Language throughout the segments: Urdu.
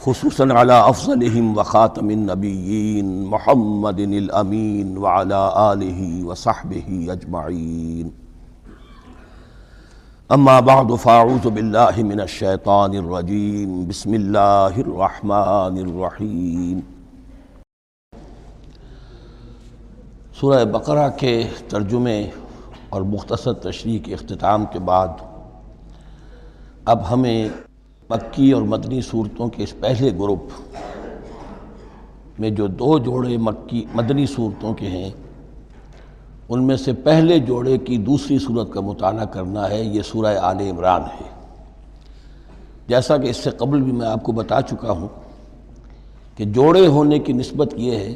خصوصاً علی افضلہم وخاتم النبیین محمد الامین وعلی آلہ وصحبہ اجمعین اما بعد فاعوذ باللہ من الشیطان الرجیم بسم اللہ الرحمن الرحیم۔ سورہ بقرہ کے ترجمے اور مختصر تشریح کے اختتام کے بعد اب ہمیں مکی اور مدنی صورتوں کے اس پہلے گروپ میں جو دو جوڑے مدنی صورتوں کے ہیں ان میں سے پہلے جوڑے کی دوسری صورت کا مطالعہ کرنا ہے۔ یہ سورہ آل عمران ہے۔ جیسا کہ اس سے قبل بھی میں آپ کو بتا چکا ہوں کہ جوڑے ہونے کی نسبت یہ ہے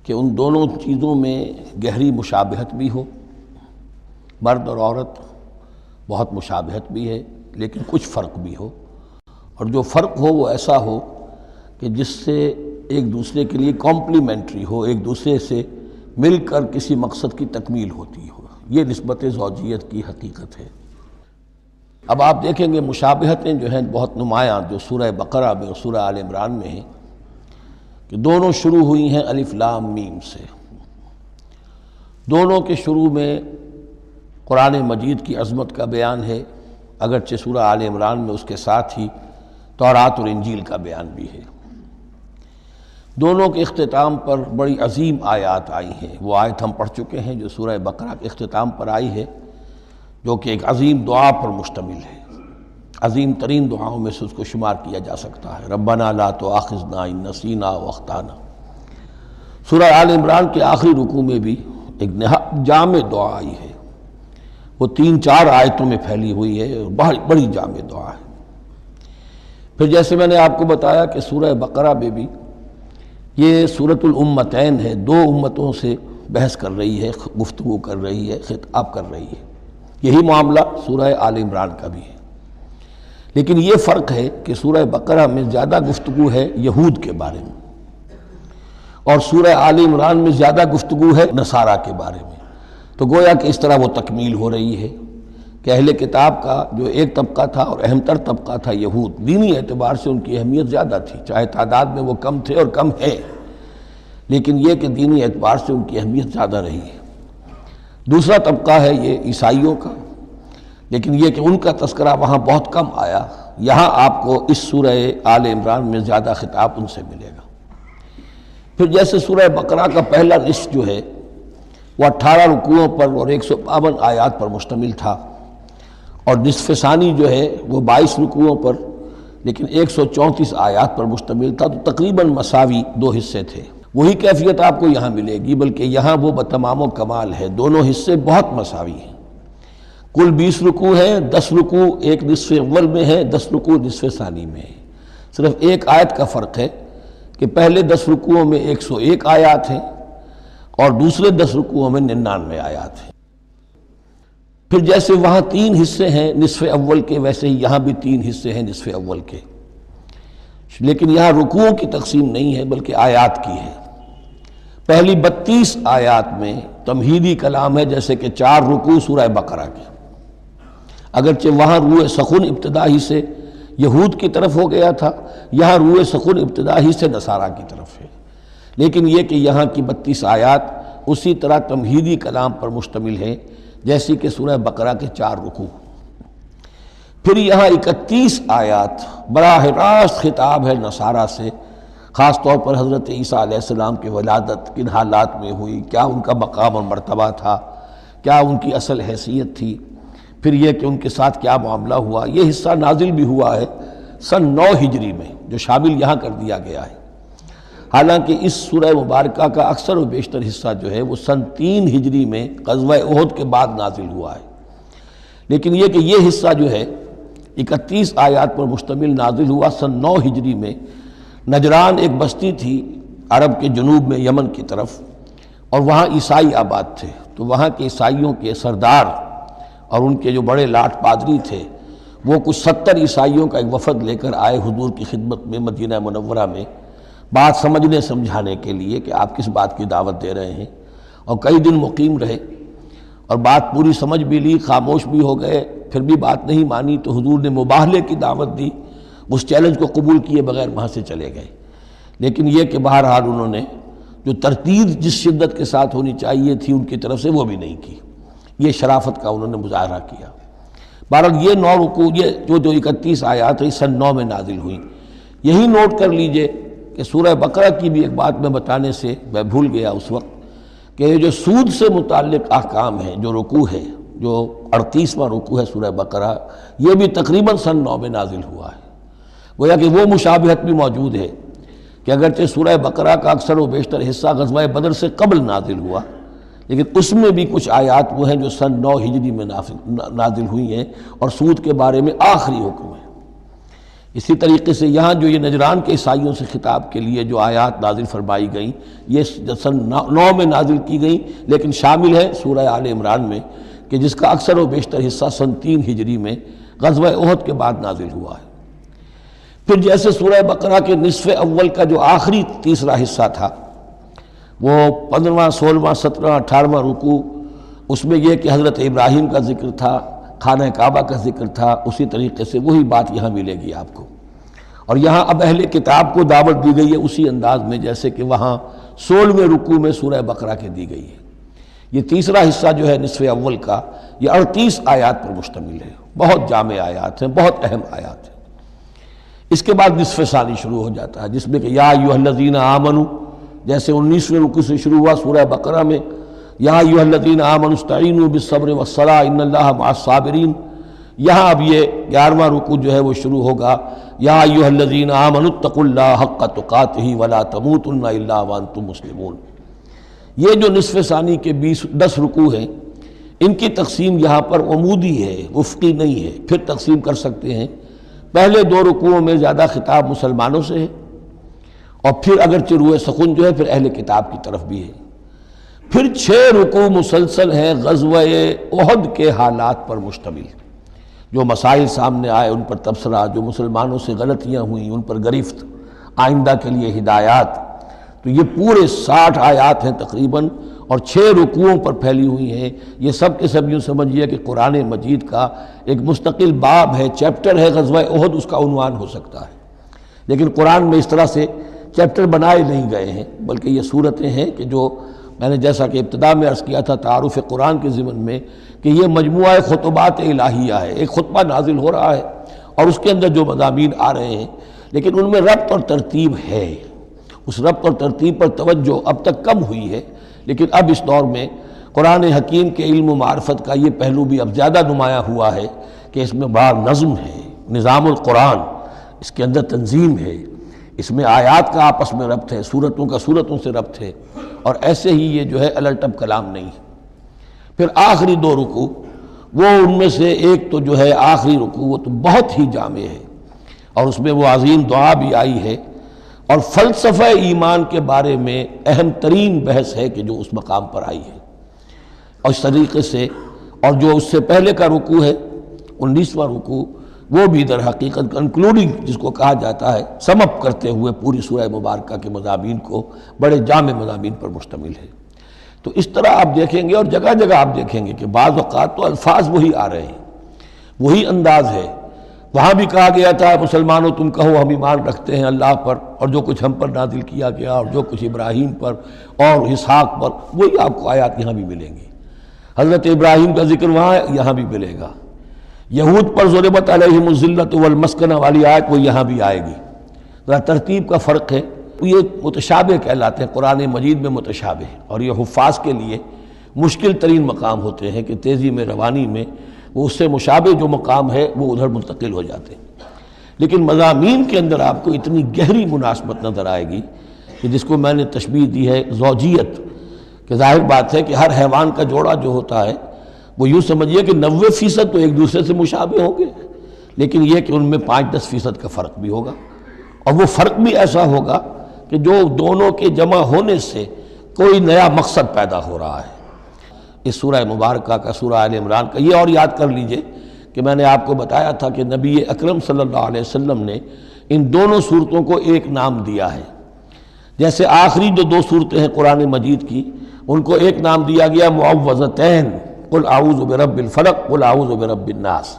کہ ان دونوں چیزوں میں گہری مشابہت بھی ہو، مرد اور عورت بہت مشابہت بھی ہے لیکن کچھ فرق بھی ہو، اور جو فرق ہو وہ ایسا ہو کہ جس سے ایک دوسرے کے لیے کمپلیمنٹری ہو، ایک دوسرے سے مل کر کسی مقصد کی تکمیل ہوتی ہو۔ یہ نسبت زوجیت کی حقیقت ہے۔ اب آپ دیکھیں گے مشابہتیں جو ہیں بہت نمایاں جو سورہ بقرہ میں اور سورہ آل عمران میں ہیں کہ دونوں شروع ہوئی ہیں الف لام میم سے۔ دونوں کے شروع میں قرآن مجید کی عظمت کا بیان ہے، اگرچہ سورہ آل عمران میں اس کے ساتھ ہی تورات اور انجیل کا بیان بھی ہے۔ دونوں کے اختتام پر بڑی عظیم آیات آئی ہیں۔ وہ آیت ہم پڑھ چکے ہیں جو سورہ بقرہ کے اختتام پر آئی ہے، جو کہ ایک عظیم دعا پر مشتمل ہے، عظیم ترین دعاؤں میں سے اس کو شمار کیا جا سکتا ہے۔ ربنا لا تؤاخذنا ان نسینا واخطانا۔ سورہ آل عمران کے آخری رکوع میں بھی ایک نہایت جامع دعا آئی ہے، وہ 3-4 آیتوں میں پھیلی ہوئی ہے، بڑی جامع دعا ہے۔ پھر جیسے میں نے آپ کو بتایا کہ سورہ بقرہ میں بھی یہ سورۃ الامتین ہے، دو امتوں سے بحث کر رہی ہے، گفتگو کر رہی ہے، خطاب کر رہی ہے۔ یہی معاملہ سورہ آل عمران کا بھی ہے، لیکن یہ فرق ہے کہ سورہ بقرہ میں زیادہ گفتگو ہے یہود کے بارے میں، اور سورہ آل عمران میں زیادہ گفتگو ہے نصارہ کے بارے میں۔ تو گویا کہ اس طرح وہ تکمیل ہو رہی ہے کہ اہل کتاب کا جو ایک طبقہ تھا اور اہم تر طبقہ تھا یہود، دینی اعتبار سے ان کی اہمیت زیادہ تھی، چاہے تعداد میں وہ کم تھے اور کم ہیں، لیکن یہ کہ دینی اعتبار سے ان کی اہمیت زیادہ رہی ہے۔ دوسرا طبقہ ہے یہ عیسائیوں کا، لیکن یہ کہ ان کا تذکرہ وہاں بہت کم آیا، یہاں آپ کو اس سورہ آل عمران میں زیادہ خطاب ان سے ملے گا۔ پھر جیسے سورہ بقرہ کا پہلا نصف جو ہے وہ 18 رکوعوں پر اور 152 آیات پر مشتمل تھا، اور نصف ثانی جو ہے وہ 22 رکوعوں پر لیکن 134 آیات پر مشتمل تھا، تو تقریباً مساوی دو حصے تھے۔ وہی کیفیت آپ کو یہاں ملے گی، بلکہ یہاں وہ بتمام و کمال ہے، دونوں حصے بہت مساوی ہیں۔ کل 20 رکوع ہیں، 10 رکوع ایک نصف اول میں ہے، 10 رکوع نصف ثانی میں ہے۔ صرف ایک آیت کا فرق ہے کہ پہلے 10 رکوعوں میں 101 آیات ہیں اور دوسرے 10 رکوعوں میں 99 آیات ہیں۔ پھر جیسے وہاں 3 حصے ہیں نصف اول کے، ویسے ہی یہاں بھی 3 حصے ہیں نصف اول کے، لیکن یہاں رکوعوں کی تقسیم نہیں ہے بلکہ آیات کی ہے۔ پہلی 32 آیات میں تمہیدی کلام ہے، جیسے کہ 4 رکوع سورہ بقرہ کے، اگرچہ وہاں روح سخن ابتدا ہی سے یہود کی طرف ہو گیا تھا، یہاں روح سخن ابتدا ہی سے نصارہ کی طرف ہے، لیکن یہ کہ یہاں کی 32 آیات اسی طرح تمہیدی کلام پر مشتمل ہیں جیسی کہ سورہ بقرہ کے 4 رکوع۔ پھر یہاں 31 آیات براہ راست خطاب ہے نصارہ سے، خاص طور پر حضرت عیسیٰ علیہ السلام کی ولادت کن حالات میں ہوئی، کیا ان کا مقام اور مرتبہ تھا، کیا ان کی اصل حیثیت تھی، پھر یہ کہ ان کے ساتھ کیا معاملہ ہوا۔ یہ حصہ نازل بھی ہوا ہے سن 9 ہجری میں، جو شامل یہاں کر دیا گیا ہے، حالانکہ اس سورہ مبارکہ کا اکثر و بیشتر حصہ جو ہے وہ سن 3 ہجری میں غزوہ احد کے بعد نازل ہوا ہے، لیکن یہ کہ یہ حصہ جو ہے 31 آیات پر مشتمل نازل ہوا سن 9 ہجری میں۔ نجران ایک بستی تھی عرب کے جنوب میں یمن کی طرف، اور وہاں عیسائی آباد تھے، تو وہاں کے عیسائیوں کے سردار اور ان کے جو بڑے لاٹ پادری تھے وہ کچھ 70 عیسائیوں کا ایک وفد لے کر آئے حضور کی خدمت میں مدینہ منورہ میں، بات سمجھنے سمجھانے کے لیے کہ آپ کس بات کی دعوت دے رہے ہیں، اور کئی دن مقیم رہے اور بات پوری سمجھ بھی لی، خاموش بھی ہو گئے، پھر بھی بات نہیں مانی تو حضور نے مباہلے کی دعوت دی۔ اس چیلنج کو قبول کیے بغیر وہاں سے چلے گئے، لیکن یہ کہ بہرحال انہوں نے جو ترتیب جس شدت کے ساتھ ہونی چاہیے تھی ان کی طرف سے وہ بھی نہیں کی، یہ شرافت کا انہوں نے مظاہرہ کیا۔ بہرحال یہ 9 رکوع، یہ جو 31 آیات ہیں سن 9 میں نازل ہوئیں۔ یہی نوٹ کر لیجئے کہ سورہ بقرہ کی بھی ایک بات میں بتانے سے میں بھول گیا اس وقت، کہ یہ جو سود سے متعلق احکام ہیں، جو رکوع ہے، جو 38واں رکوع ہے سورہ بقرہ، یہ بھی تقریباً سن 9 میں نازل ہوا ہے۔ گویا کہ وہ مشابہت بھی موجود ہے کہ اگرچہ سورہ بقرہ کا اکثر و بیشتر حصہ غزوہ بدر سے قبل نازل ہوا، لیکن اس میں بھی کچھ آیات وہ ہیں جو سن 9 ہجری میں نازل ہوئی ہیں اور سود کے بارے میں آخری حکم ہے۔ اسی طریقے سے یہاں جو یہ نجران کے عیسائیوں سے خطاب کے لیے جو آیات نازل فرمائی گئیں، یہ سن 9 میں نازل کی گئیں، لیکن شامل ہے سورہ آل عمران میں، کہ جس کا اکثر و بیشتر حصہ سن 3 ہجری میں غزوہ احد کے بعد نازل ہوا ہے۔ پھر جیسے سورہ بقرہ کے نصف اول کا جو آخری تیسرا حصہ تھا، وہ 15واں، 16واں، 17واں، 18واں رکوع، اس میں یہ کہ حضرت ابراہیم کا ذکر تھا، خانہ کعبہ کا ذکر تھا، اسی طریقے سے وہی بات یہاں ملے گی آپ کو۔ اور یہاں اب اہل کتاب کو دعوت دی گئی ہے اسی انداز میں جیسے کہ وہاں 16ویں رکوع میں سورہ بقرہ کے دی گئی ہے۔ یہ تیسرا حصہ جو ہے نصف اول کا، یہ 38 آیات پر مشتمل ہے، بہت جامع آیات ہیں، بہت اہم آیات ہیں۔ اس کے بعد نصف ثانی شروع ہو جاتا ہے جس میں کہ یا ایھا الذین آمنوا، جیسے 19ویں رکوع سے شروع ہوا سورہ بقرہ میں، یا ایھا الذین آمنوا استعینوا بالصبر والصلاۃ ان اللہ مع الصابرین، یہاں اب یہ 11واں رکوع جو ہے وہ شروع ہوگا، یا ایھا الذین آمنوا اتقوا اللہ حق تقاتہ ولا تموتن الا وانتم مسلمون۔ یہ جو نصف ثانی کے 10 رکوع ہیں، ان کی تقسیم یہاں پر عمودی ہے، افقی نہیں ہے۔ پھر تقسیم کر سکتے ہیں، پہلے 2 رکوعوں میں زیادہ خطاب مسلمانوں سے ہے، اور پھر اگرچہ روئے سخن جو ہے پھر اہل کتاب کی طرف بھی ہے۔ پھر 6 رکوع مسلسل ہیں غزوہ احد کے حالات پر مشتمل، جو مسائل سامنے آئے ان پر تبصرہ، جو مسلمانوں سے غلطیاں ہوئیں ان پر گرفت، آئندہ کے لیے ہدایات۔ تو یہ پورے 60 آیات ہیں تقریباً، اور 6 رکوعوں پر پھیلی ہوئی ہیں۔ یہ سب کے سب یوں سمجھیے کہ قرآن مجید کا ایک مستقل باب ہے، چیپٹر ہے غزوہ احد، اس کا عنوان ہو سکتا ہے، لیکن قرآن میں اس طرح سے چیپٹر بنائے نہیں گئے ہیں، بلکہ یہ صورتیں ہیں کہ جو میں نے جیسا کہ ابتدا میں عرض کیا تھا تعارف قرآن کے ضمن میں، کہ یہ مجموعہ خطبات الہیہ ہے، ایک خطبہ نازل ہو رہا ہے اور اس کے اندر جو مضامین آ رہے ہیں، لیکن ان میں ربط اور ترتیب ہے۔ اس ربط اور ترتیب پر توجہ اب تک کم ہوئی ہے، لیکن اب اس دور میں قرآن حکیم کے علم و معرفت کا یہ پہلو بھی اب زیادہ نمایاں ہوا ہے کہ اس میں بڑا نظم ہے، نظام القرآن، اس کے اندر تنظیم ہے، اس میں آیات کا آپس میں ربط ہے، سورتوں کا سورتوں سے ربط ہے، اور ایسے ہی یہ جو ہے الٹپ کلام نہیں ہے۔ پھر آخری 2 رکوع، وہ ان میں سے ایک تو جو ہے آخری رکوع وہ تو بہت ہی جامع ہے، اور اس میں وہ عظیم دعا بھی آئی ہے، اور فلسفہ ایمان کے بارے میں اہم ترین بحث ہے کہ جو اس مقام پر آئی ہے۔ اور اس طریقے سے، اور جو اس سے پہلے کا رکوع ہے 19واں رکوع، وہ بھی در حقیقت کنکلوڈنگ جس کو کہا جاتا ہے، سم اپ کرتے ہوئے پوری سورہ مبارکہ کے مضامین کو، بڑے جامع مضامین پر مشتمل ہے۔ تو اس طرح آپ دیکھیں گے، اور جگہ جگہ آپ دیکھیں گے کہ بعض اوقات تو الفاظ وہی آ رہے ہیں، وہی انداز ہے۔ وہاں بھی کہا گیا تھا مسلمانوں تم کہو ہم ایمان رکھتے ہیں اللہ پر اور جو کچھ ہم پر نازل کیا گیا، اور جو کچھ ابراہیم پر اور اسحاق پر، وہی آپ کو آیات یہاں بھی ملیں گی۔ حضرت ابراہیم کا ذکر وہاں ہے، یہاں بھی ملے گا۔ یہود پر ضربت علیہم الذلۃ والمسکنہ والی آیت وہ یہاں بھی آئے گی۔ ذرا ترتیب کا فرق ہے، یہ متشابہ کہلاتے ہیں، قرآن مجید میں متشابہ، اور یہ حفاظ کے لیے مشکل ترین مقام ہوتے ہیں کہ تیزی میں روانی میں وہ اس سے مشابہ جو مقام ہے وہ ادھر منتقل ہو جاتے ہیں۔ لیکن مضامین کے اندر آپ کو اتنی گہری مناسبت نظر آئے گی کہ جس کو میں نے تشبیہ دی ہے زوجیت، کہ ظاہر بات ہے کہ ہر حیوان کا جوڑا جو ہوتا ہے وہ یوں سمجھیے کہ 90% تو ایک دوسرے سے مشابہ ہوں گے، لیکن یہ کہ ان میں 5-10% کا فرق بھی ہوگا، اور وہ فرق بھی ایسا ہوگا کہ جو دونوں کے جمع ہونے سے کوئی نیا مقصد پیدا ہو رہا ہے۔ اس سورہ مبارکہ کا، سورہ آل عمران کا، یہ اور یاد کر لیجئے کہ میں نے آپ کو بتایا تھا کہ نبی اکرم صلی اللہ علیہ وسلم نے ان دونوں صورتوں کو ایک نام دیا ہے۔ جیسے آخری جو 2 صورتیں ہیں قرآن مجید کی، ان کو ایک نام دیا گیا معوذتین، قل اعوذ برب الفلق، قل اعوذ برب الناس۔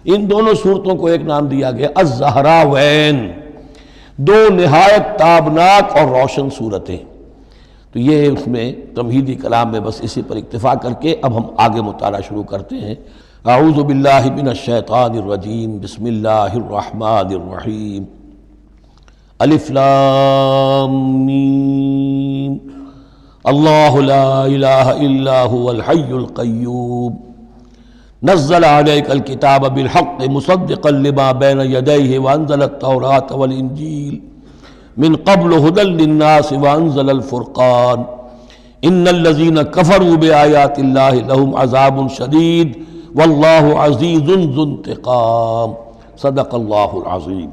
ان دونوں صورتوں کو ایک نام دیا گیا الزہراوین، دو نہایت تابناک اور روشن صورتیں۔ تو یہ اس میں تمہیدی کلام میں بس اسی پر اکتفا کر کے اب ہم آگے مطالعہ شروع کرتے ہیں۔ اعوذ باللہ من الشیطان الرجیم، بسم اللہ الرحمن الرحیم۔ الف لام میم، اللہ لا الہ الا هو الحی القیوم، نزل علیک الکتاب بالحق مصدقا لما بین یدیہ وانزل التوراۃ والانجیل من قبل هدى للناس وانزل الفرقان ان الذین کفروا بآیات اللہ لهم عذاب شدید واللہ عزیز ذو انتقام۔ صدق اللہ العظیم۔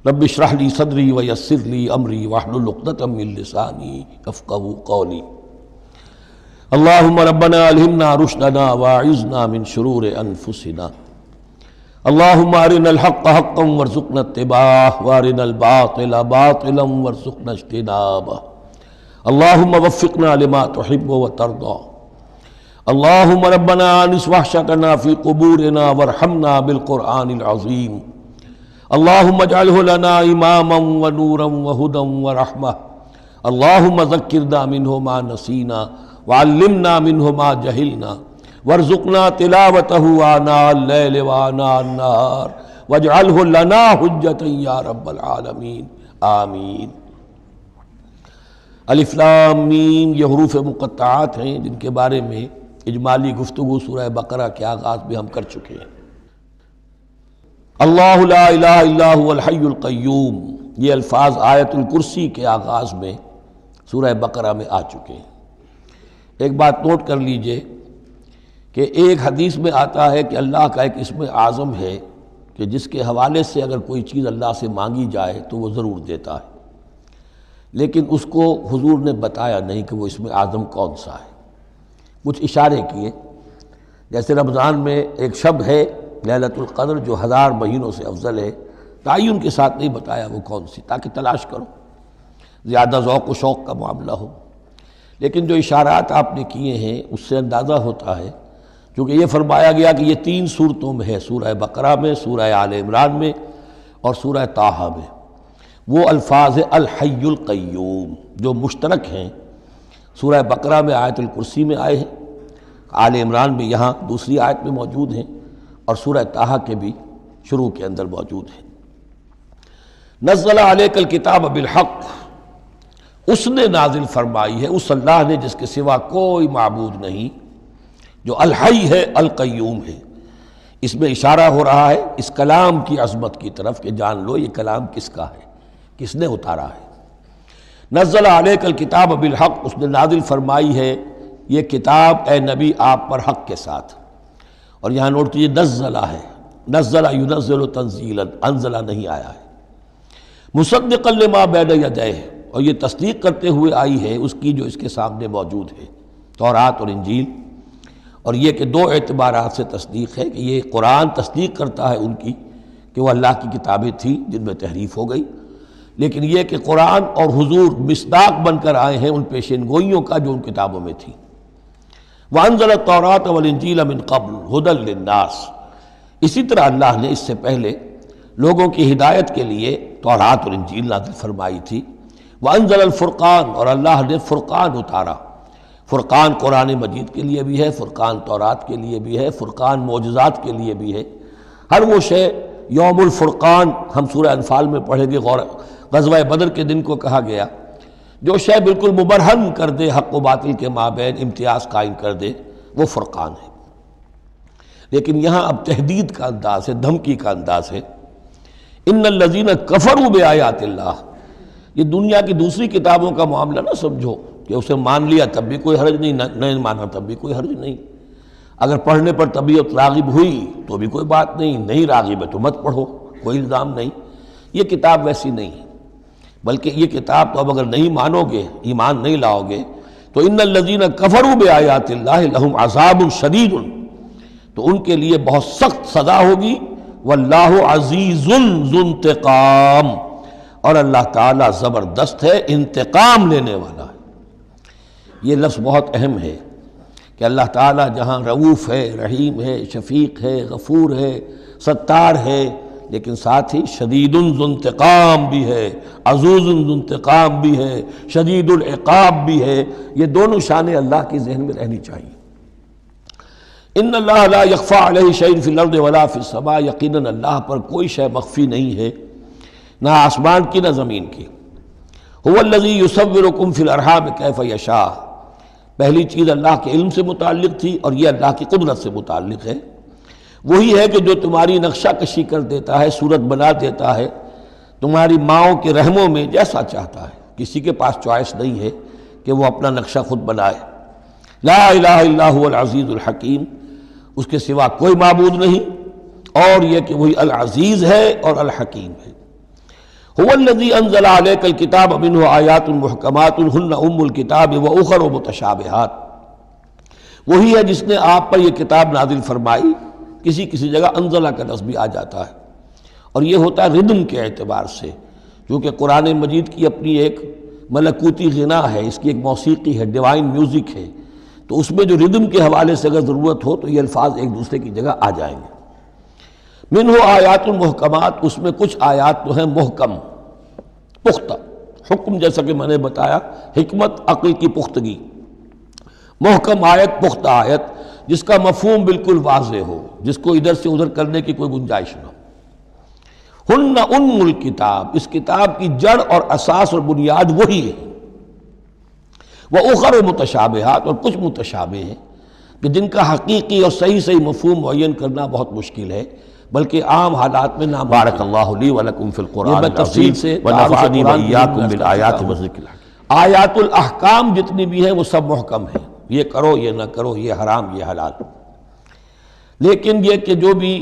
رب اشرح لی صدری ویسر لی امری واحلل عقدۃ من لسانی یفقہوا قولی۔ اللہم ربنا الہمنا رشدنا واعذنا من شرور انفسنا، اللہم ارنا الحق حقا وارزقنا اتباعہ وارنا الباطل باطلا وارزقنا اجتنابہ، اللہم وفقنا لما تحب وترضى، اللہم ربنا آنس وحشتنا فی قبورنا وارحمنا بالقرآن العظیم، اللہم اجعلہ لنا اماما ونورا وہدا ورحمہ، اللہم ذکرنا منہ ما نسینا وعلمنا منہ ما جہلنا وارزقنا تلاوتہ آناء اللیل وآناء النہار واجعلہ لنا حجتا یا رب العالمین، آمین۔ الف لام میم یہ حروف مقطعات ہیں جن کے بارے میں اجمالی گفتگو سورہ بقرہ کے آغاز میں ہم کر چکے ہیں۔ اللہ لا الہ الا هو الحی القیوم، یہ الفاظ آیت الکرسی کے آغاز میں سورہ بقرہ میں آ چکے ہیں۔ ایک بات نوٹ کر لیجئے کہ ایک حدیث میں آتا ہے کہ اللہ کا ایک اسم اعظم ہے کہ جس کے حوالے سے اگر کوئی چیز اللہ سے مانگی جائے تو وہ ضرور دیتا ہے، لیکن اس کو حضور نے بتایا نہیں کہ وہ اسم اعظم کون سا ہے۔ کچھ اشارے کیے، جیسے رمضان میں ایک شب ہے لیلۃ القدر جو 1000 مہینوں سے افضل ہے، تعین کے ساتھ نہیں بتایا وہ کون سی، تاکہ تلاش کرو، زیادہ ذوق و شوق کا معاملہ ہو۔ لیکن جو اشارات آپ نے کیے ہیں اس سے اندازہ ہوتا ہے، کیونکہ یہ فرمایا گیا کہ یہ 3 صورتوں میں ہے، سورہ بقرہ میں، سورہ آل عمران میں اور سورہ طٰہٰ میں، وہ الفاظ الحی القیوم جو مشترک ہیں، سورہ بقرہ میں آیت الکرسی میں آئے ہیں، آل عمران میں یہاں دوسری آیت میں موجود ہیں، اور سورہ طٰہٰ کے بھی شروع کے اندر موجود ہیں۔ نزل علیک الکتاب بالحق، اس نے نازل فرمائی ہے، اس اللہ نے جس کے سوا کوئی معبود نہیں، جو الحی ہے القیوم ہے۔ اس میں اشارہ ہو رہا ہے اس کلام کی عظمت کی طرف کہ جان لو یہ کلام کس کا ہے، کس نے اتارا ہے۔ نزل علیک الکتاب بالحق، اس نے نازل فرمائی ہے یہ کتاب اے نبی آپ پر حق کے ساتھ، اور یہاں نوٹ کیجیے نزلہ ہے، نزلہ ینزل تنزیلا، انزلہ نہیں آیا ہے۔ مصدقا لما بین یدیہ، اور یہ تصدیق کرتے ہوئے آئی ہے اس کی جو اس کے سامنے موجود ہے، تورات اور انجیل۔ اور یہ کہ 2 اعتبارات سے تصدیق ہے کہ یہ قرآن تصدیق کرتا ہے ان کی کہ وہ اللہ کی کتابیں تھیں جن میں تحریف ہو گئی، لیکن یہ کہ قرآن اور حضور مصداق بن کر آئے ہیں ان پیشین گوئیوں کا جو ان کتابوں میں تھی۔ وَأَنزَلَ التَّوْرَاةَ وَالْإِنجِيلَ مِن قَبْلُ هُدًى لِلنَّاسِ، اسی طرح اللہ نے اس سے پہلے لوگوں کی ہدایت کے لیے تورات اور انجیل نازل فرمائی تھی۔ وَأَنزَلَ الْفُرْقَانَ، اور اللہ نے فرقان اتارا۔ فرقان قرآن مجید کے لیے بھی ہے، فرقان تورات کے لیے بھی ہے، فرقان معجزات کے لیے بھی ہے۔ ہر وہ شے یوم الفرقان ہم سورہ انفال میں پڑھیں گے، غزوہ بدر کے دن کو کہا گیا، جو شے بالکل مبرہن کر دے حق و باطل کے مابین امتیاز قائم کر دے، وہ فرقان ہے۔ لیکن یہاں اب تہدید کا انداز ہے، دھمکی کا انداز ہے۔ ان الذین کفروا بآیات اللہ، یہ دنیا کی دوسری کتابوں کا معاملہ نہ سمجھو کہ اسے مان لیا تب بھی کوئی حرج نہیں، نہیں مانا تب بھی کوئی حرج نہیں، اگر پڑھنے پر طبیعت راغب ہوئی تو بھی کوئی بات نہیں، نہیں راغب ہے تو مت پڑھو، کوئی الزام نہیں۔ یہ کتاب ویسی نہیں ہے، بلکہ یہ کتاب تو اب اگر نہیں مانو گے، ایمان نہیں لاؤ گے، تو ان الذین کفروا بآیات اللہ لہم عذاب شدید، تو ان کے لیے بہت سخت سزا ہوگی۔ واللہ عزیز ذو انتقام، اور اللہ تعالیٰ زبردست ہے، انتقام لینے والا ہے۔ یہ لفظ بہت اہم ہے کہ اللہ تعالیٰ جہاں رؤوف ہے، رحیم ہے، شفیق ہے، غفور ہے، ستار ہے، لیکن ساتھ ہی شدید ذو انتقام بھی ہے، عزوز ذو انتقام بھی ہے، شدید العقاب بھی ہے۔ یہ دونوں شانیں اللہ کی ذہن میں رہنی چاہیے۔ ان اللہ لا یخفی علیہ شیء فی الارض ولا فی السماء، یقیناً اللہ پر کوئی شے مخفی نہیں ہے، نہ آسمان کی نہ زمین کی۔ هو الذی یصورکم فی الارحام کیف یشاء، پہلی چیز اللہ کے علم سے متعلق تھی، اور یہ اللہ کی قدرت سے متعلق ہے۔ وہی ہے کہ جو تمہاری نقشہ کشی کر دیتا ہے، صورت بنا دیتا ہے تمہاری ماؤں کے رحموں میں جیسا چاہتا ہے۔ کسی کے پاس چوائس نہیں ہے کہ وہ اپنا نقشہ خود بنائے۔ لا الہ الا هو العزیز الحکیم، اس کے سوا کوئی معبود نہیں، اور یہ کہ وہی العزیز ہے اور الحکیم ہے۔ هو الذی انزل علیک الکتاب منہ آیات محکمات ہن ام الکتاب واخر متشابہات، وہی ہے جس نے آپ پر یہ کتاب نازل فرمائی۔ کسی کسی جگہ انزلہ کا لفظ بھی آ جاتا ہے، اور یہ ہوتا ہے ردم کے اعتبار سے، کیونکہ قرآن مجید کی اپنی ایک ملکوتی غنا ہے، اس کی ایک موسیقی ہے، ڈیوائن میوزک ہے، تو اس میں جو ردم کے حوالے سے اگر ضرورت ہو تو یہ الفاظ ایک دوسرے کی جگہ آ جائیں گے۔ منہ آیات المحکمات، اس میں کچھ آیات تو ہیں محکم، پختہ، حکم جیسا کہ میں نے بتایا، حکمت عقل کی پختگی، محکم آیت، پختہ آیت جس کا مفہوم بالکل واضح ہو، جس کو ادھر سے ادھر کرنے کی کوئی گنجائش نہ ہو۔ ہن ام الکتاب، اس کتاب کی جڑ اور اساس اور بنیاد وہی ہے۔ وَأُخَرُ متشابہات، اور کچھ متشابہ ہیں کہ جن کا حقیقی اور صحیح مفہوم معین کرنا بہت مشکل ہے، بلکہ عام حالات میں نام۔ بارک اللہ لی ولکم فی القرآن میں تفصیل سے ونفعنی وإیاکم بالآیات والذکر الحکیم۔ آیات الاحکام جتنی بھی ہیں وہ سب محکم ہیں، یہ کرو یہ نہ کرو، یہ حرام یہ حلال۔ لیکن یہ کہ جو بھی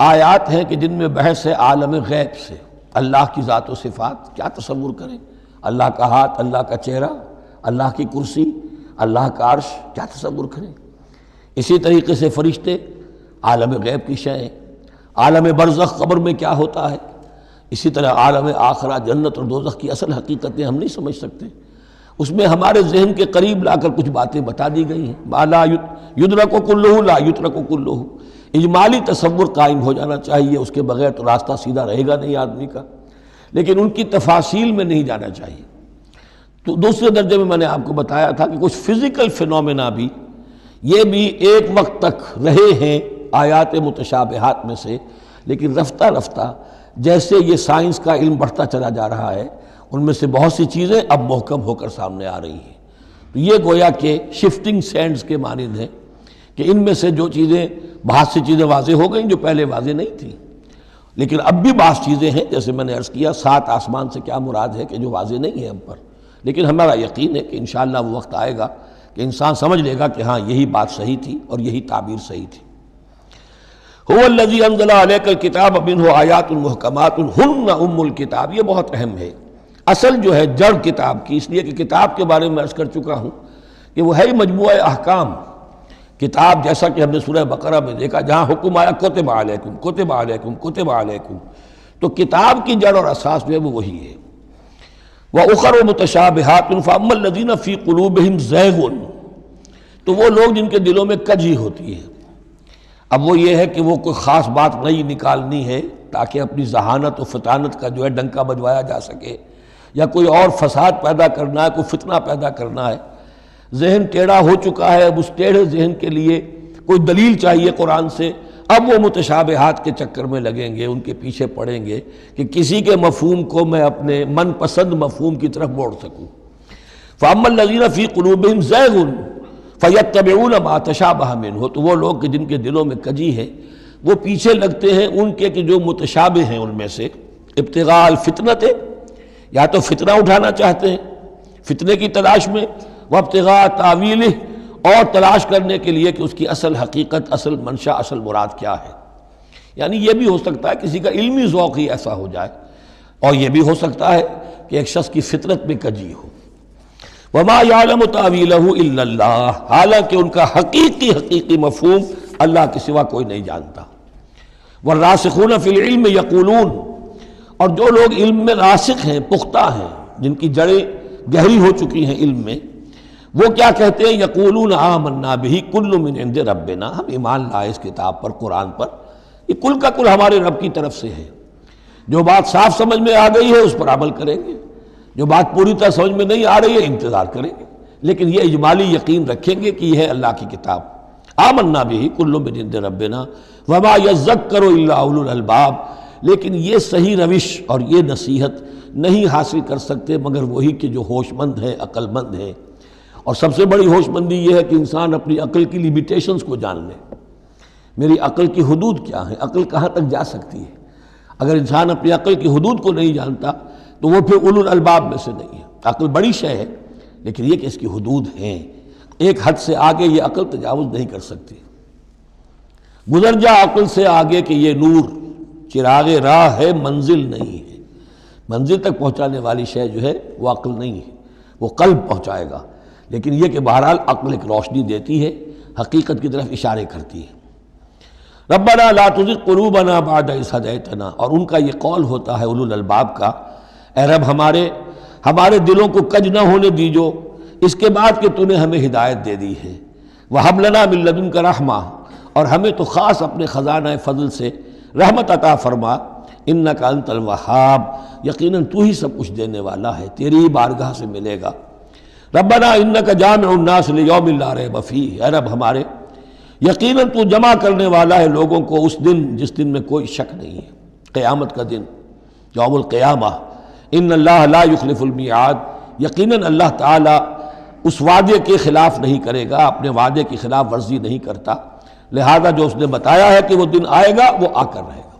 آیات ہیں کہ جن میں بحث ہے عالم غیب سے، اللہ کی ذات و صفات، کیا تصور کریں؟ اللہ کا ہاتھ، اللہ کا چہرہ، اللہ کی کرسی، اللہ کا عرش، کیا تصور کریں؟ اسی طریقے سے فرشتے، عالم غیب کی شیئیں، عالم برزخ قبر میں کیا ہوتا ہے، اسی طرح عالم آخرہ جنت اور دوزخ کی اصل حقیقتیں ہم نہیں سمجھ سکتے، اس میں ہمارے ذہن کے قریب لا کر کچھ باتیں بتا دی گئی ہیں۔ ما لا یدرک کلہ لا یترک کلہ، اجمالی تصور قائم ہو جانا چاہیے، اس کے بغیر تو راستہ سیدھا رہے گا نہیں آدمی کا، لیکن ان کی تفاصیل میں نہیں جانا چاہیے۔ تو دوسرے درجے میں نے آپ کو بتایا تھا کہ کچھ فزیکل فینومینا بھی، یہ بھی ایک وقت تک رہے ہیں آیات متشابہات میں سے، لیکن رفتہ رفتہ جیسے یہ سائنس کا علم بڑھتا چلا جا رہا ہے، ان میں سے بہت سی چیزیں اب محکم ہو کر سامنے آ رہی ہیں۔ تو یہ گویا کہ شفٹنگ سینڈز کے مانند ہیں کہ ان میں سے جو چیزیں، بہت سی چیزیں واضح ہو گئیں جو پہلے واضح نہیں تھیں، لیکن اب بھی بعض چیزیں ہیں، جیسے میں نے عرض کیا 7 آسمان سے کیا مراد ہے کہ جو واضح نہیں ہے ہم پر، لیکن ہمارا یقین ہے کہ انشاءاللہ وہ وقت آئے گا کہ انسان سمجھ لے گا کہ ہاں یہی بات صحیح تھی اور یہی تعبیر صحیح تھی۔ هو الذی انزل علیک الکتاب منہ آیات محکمات ہن ام الکتاب، یہ بہت اہم ہے۔ اصل جو ہے جڑ کتاب کی، اس لیے کہ کتاب کے بارے میں عرض کر چکا ہوں کہ وہ ہے مجموعہ احکام۔ کتاب جیسا کہ ہم نے سورہ بقرہ میں دیکھا، جہاں حکم آیا کتب علیکم کتب علیکم کتب علیکم، تو کتاب کی جڑ اور اساس جو ہے وہ وہی ہے۔ وَأُخَرُ مُتَشَابِهَاتٌ فَأَمَّا الَّذِينَ فِي قُلُوبِهِمْ زَيْغٌ، تو وہ لوگ جن کے دلوں میں کجی ہوتی ہے، اب وہ یہ ہے کہ وہ کوئی خاص بات نئی نکالنی ہے تاکہ اپنی ذہانت و فطانت کا جو ہے ڈنکا بجوایا جا سکے، یا کوئی اور فساد پیدا کرنا ہے، کوئی فتنہ پیدا کرنا ہے، ذہن ٹیڑھا ہو چکا ہے، اب اس ٹیڑھے ذہن کے لیے کوئی دلیل چاہیے قرآن سے، اب وہ متشابہات کے چکر میں لگیں گے، ان کے پیچھے پڑیں گے کہ کسی کے مفہوم کو میں اپنے من پسند مفہوم کی طرف موڑ سکوں۔ فَأَمَّا الَّذِينَ فِي قُلُوبِهِمْ زَيْغٌ فَيَتَّبِعُونَ مَا تَشَابَهَ مِنْهُ، تو وہ لوگ کہ جن کے دلوں میں کجی ہے وہ پیچھے لگتے ہیں ان کے کہ جو متشابہ ہیں، ان میں سے ابتغاء الفتنۃ، یا تو فتنہ اٹھانا چاہتے ہیں فتنے کی تلاش میں، وابتغاء تاویلہ، اور تلاش کرنے کے لیے کہ اس کی اصل حقیقت، اصل منشا، اصل مراد کیا ہے۔ یعنی یہ بھی ہو سکتا ہے کسی کا علمی ذوق ہی ایسا ہو جائے، اور یہ بھی ہو سکتا ہے کہ ایک شخص کی فطرت میں کجی ہو۔ وَمَا يَعْلَمُ تَأْوِيلَهُ إِلَّا اللَّهُ، حالانکہ ان کا حقیقی مفہوم اللہ کے سوا کوئی نہیں جانتا۔ وَالرَّاسِخُونَ فِي الْعِلْمِ يَقُولُونَ، اور جو لوگ علم میں راسخ ہیں، پختہ ہیں، جن کی جڑیں گہری ہو چکی ہیں علم میں، وہ کیا کہتے ہیں؟ یقولون آمنا بہ کل من عند ربنا، ہم ایمان لائے اس کتاب پر، قرآن پر، یہ کل کا کل ہمارے رب کی طرف سے ہے۔ جو بات صاف سمجھ میں آ گئی ہے اس پر عمل کریں گے، جو بات پوری طرح سمجھ میں نہیں آ رہی ہے انتظار کریں گے، لیکن یہ اجمالی یقین رکھیں گے کہ یہ ہے اللہ کی کتاب۔ آمنا بہ کل من عند ربنا وما یذکر الا اولو الالباب، لیکن یہ صحیح روش اور یہ نصیحت نہیں حاصل کر سکتے مگر وہی کہ جو ہوش مند ہیں، عقل مند ہیں۔ اور سب سے بڑی ہوش مندی یہ ہے کہ انسان اپنی عقل کی لیمیٹیشنز کو جان لے، میری عقل کی حدود کیا ہیں، عقل کہاں تک جا سکتی ہے۔ اگر انسان اپنی عقل کی حدود کو نہیں جانتا تو وہ پھر اولو الالباب میں سے نہیں ہے۔ عقل بڑی شے ہے لیکن یہ کہ اس کی حدود ہیں، ایک حد سے آگے یہ عقل تجاوز نہیں کر سکتی۔ گزر جا عقل سے آگے کہ یہ نور چراغ راہ ہے، منزل نہیں ہے۔ منزل تک پہنچانے والی شے جو ہے وہ عقل نہیں ہے، وہ قلب پہنچائے گا، لیکن یہ کہ بہرحال عقل ایک روشنی دیتی ہے، حقیقت کی طرف اشارے کرتی ہے۔ ربنا لا تزغ قلوبنا بعد اذ ہدیتنا، اور ان کا یہ قول ہوتا ہے اولو الالباب کا، اے رب ہمارے دلوں کو کج نہ ہونے دیجو اس کے بعد کہ تو نے ہمیں ہدایت دے دی ہے۔ وہب لنا من لدنک رحمہ، اور ہمیں تو خاص اپنے خزانہ فضل سے رحمت عطا فرما، انک انت الوہاب، یقیناً تو ہی سب کچھ دینے والا ہے، تیری ہی بارگاہ سے ملے گا۔ ربنا انک جامع الناس لیوم لا ریب فیہ، اے رب ہمارے یقیناً تو جمع کرنے والا ہے لوگوں کو اس دن جس دن میں کوئی شک نہیں ہے، قیامت کا دن، یوم القیامہ۔ ان اللہ لا یخلف المیعاد، یقیناً اللہ تعالی اس وعدے کے خلاف نہیں کرے گا، اپنے وعدے کی خلاف ورزی نہیں کرتا، لہذا جو اس نے بتایا ہے کہ وہ دن آئے گا وہ آ کر رہے گا۔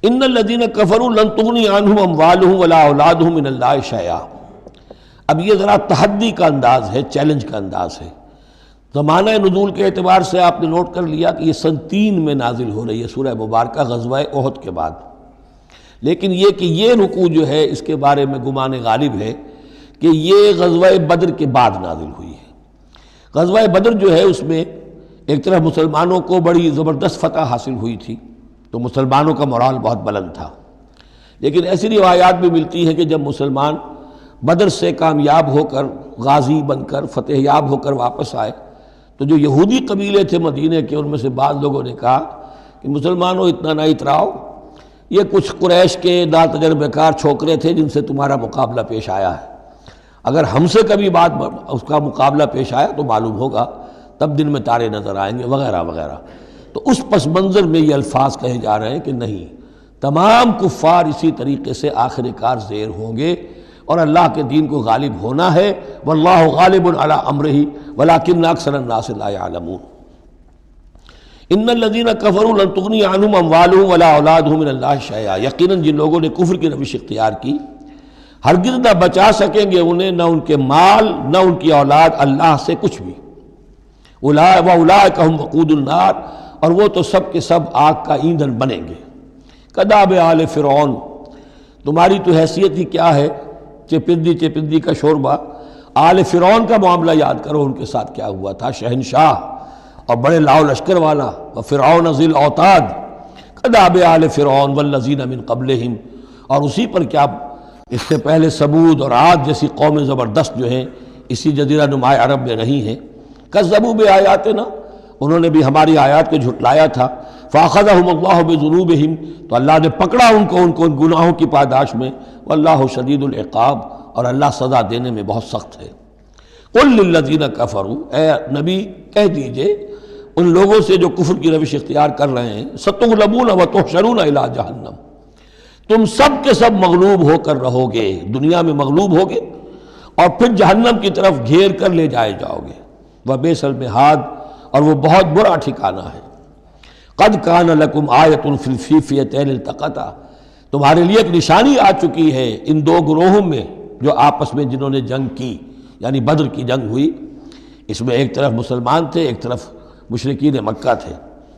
ان الذین کفروا لن تغنی عنہم اموالہم ولا اولادہم من اللہ شیئا، اب یہ ذرا تحدی کا انداز ہے، چیلنج کا انداز ہے۔ زمانہ نزول کے اعتبار سے آپ نے نوٹ کر لیا کہ یہ سن 3 میں نازل ہو رہی ہے سورہ مبارکہ غزوہ احد کے بعد، لیکن یہ کہ یہ رکوع جو ہے اس کے بارے میں گمان غالب ہے کہ یہ غزوہ بدر کے بعد نازل ہوئی ہے۔ غزوہ بدر جو ہے اس میں ایک طرف مسلمانوں کو بڑی زبردست فتح حاصل ہوئی تھی تو مسلمانوں کا مورال بہت بلند تھا، لیکن ایسی روایات بھی ملتی ہیں کہ جب مسلمان بدر سے کامیاب ہو کر، غازی بن کر، فتح یاب ہو کر واپس آئے تو جو یہودی قبیلے تھے مدینے کے، ان میں سے بعض لوگوں نے کہا کہ مسلمانوں اتنا نہ اتراؤ، یہ کچھ قریش کے ناتجربہ کار چھوکرے تھے جن سے تمہارا مقابلہ پیش آیا ہے، اگر ہم سے کبھی بات اس کا مقابلہ پیش آیا تو معلوم ہوگا، تب دن میں تارے نظر آئیں گے وغیرہ وغیرہ۔ تو اس پس منظر میں یہ الفاظ کہے جا رہے ہیں کہ نہیں، تمام کفار اسی طریقے سے آخر کار زیر ہوں گے اور اللہ کے دین کو غالب ہونا ہے، واللہ غالب علی امرہ ولکن اکثر الناس لا یعلمون۔ ان الذین کفروا لن تغنی عنہم اموالہم ولا اولادہم من اللہ شیئا، یقیناً جن لوگوں نے کفر کی روش اختیار کی ہرگز نہ بچا سکیں گے انہیں، نہ ان کے مال نہ ان کی اولاد اللہ سے کچھ بھی۔ وَأُولَٰئِكَ هُمْ وَقُودُ النَّارِ، اور وہ تو سب کے سب آگ کا ایندھن بنیں گے۔ کداب آل فرعون، تمہاری تو حیثیت ہی کیا ہے، چپندی کا شوربہ۔ آل فرعون کا معاملہ یاد کرو، ان کے ساتھ کیا ہوا تھا، شہنشاہ اور بڑے لاؤ لشکر والا، وفرعون ذی الاوتاد، کداب آل فرعون والذین من قبلہم، اور اسی پر کیا اس سے پہلے ثمود اور عاد جیسی قومیں زبردست جو ہیں اسی جزیرہ نما عرب میں رہی ہیں، کذبوا بآیاتنا، انہوں نے بھی ہماری آیات کو جھٹلایا تھا، فاخذہم اللہ بذنوبہم، تو اللہ نے پکڑا ان کو ان گناہوں کی پاداش میں، واللہ شدید العقاب، اور اللہ سزا دینے میں بہت سخت ہے۔ قل للذین کفروا، اے نبی کہہ دیجئے ان لوگوں سے جو کفر کی روش اختیار کر رہے ہیں، ستغلبون وتحشرون الی جہنم، تم سب کے سب مغلوب ہو کر رہو گے، دنیا میں مغلوب ہوگے اور پھر جہنم کی طرف گھیر کر لے جائے جاؤ گے، وبئس المہاد، اور وہ بہت برا ٹھکانہ ہے۔ قد کان لکم آیۃ فی الفئتین التقطا، تمہارے لیے ایک نشانی آ چکی ہے ان دو گروہوں میں جو آپس میں جنہوں نے جنگ کی، یعنی بدر کی جنگ ہوئی، اس میں ایک طرف مسلمان تھے ایک طرف مشرکین مکہ تھے،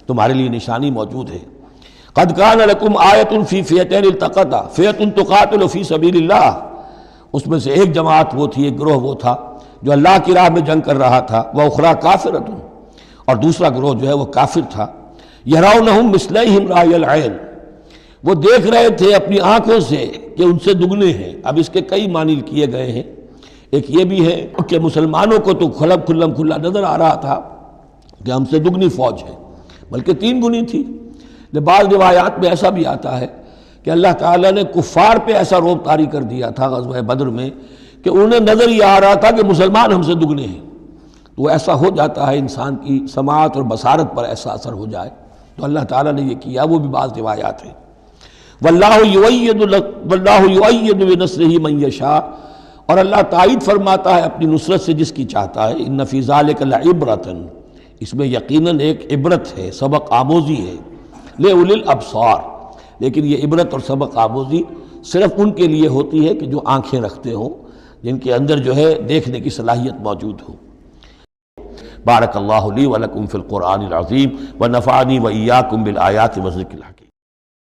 تمہارے لیے نشانی موجود ہے۔ قد کان لکم آیۃ فی فئتین التقطا، فئۃ تقاتل فی سبیل اللہ، اس میں سے ایک جماعت وہ تھی، ایک گروہ وہ تھا جو اللہ کی راہ میں جنگ کر رہا تھا، وأخری کافرۃ، اور دوسرا گروہ جو ہے وہ کافر تھا، یرونہم مثلیہم رأی العین، وہ دیکھ رہے تھے اپنی آنکھوں سے کہ ان سے دگنے ہیں۔ اب اس کے کئی معنی کیے گئے ہیں، ایک یہ بھی ہے کہ مسلمانوں کو تو کھلم کھلا نظر آ رہا تھا کہ ہم سے دگنی فوج ہے، بلکہ 3 گنی تھی۔ بعض روایات میں ایسا بھی آتا ہے کہ اللہ تعالیٰ نے کفار پہ ایسا رعب طاری کر دیا تھا غزوہ بدر میں کہ انہیں نظر یہ آ رہا تھا کہ مسلمان ہم سے دگنے ہیں۔ تو ایسا ہو جاتا ہے، انسان کی سماعت اور بصارت پر ایسا اثر ہو جائے، تو اللہ تعالیٰ نے یہ کیا، وہ بھی بعض روایات ہیں۔ واللہ یؤید بنصرہ من یشاء، اور اللہ تائید فرماتا ہے اپنی نصرت سے جس کی چاہتا ہے۔ ان فی ذلک لعبرۃ، اس میں یقیناً ایک عبرت ہے، سبق آموزی ہے، لأولی الابصار، لیکن یہ عبرت اور سبق آموزی صرف ان کے لیے ہوتی ہے کہ جو آنکھیں رکھتے ہوں، جن کے اندر جو ہے دیکھنے کی صلاحیت موجود ہو۔ بارک اللہ لی ولکم فی القرآن العظیم ونفعنی وإیاکم بالآیات والذکر الحکیم۔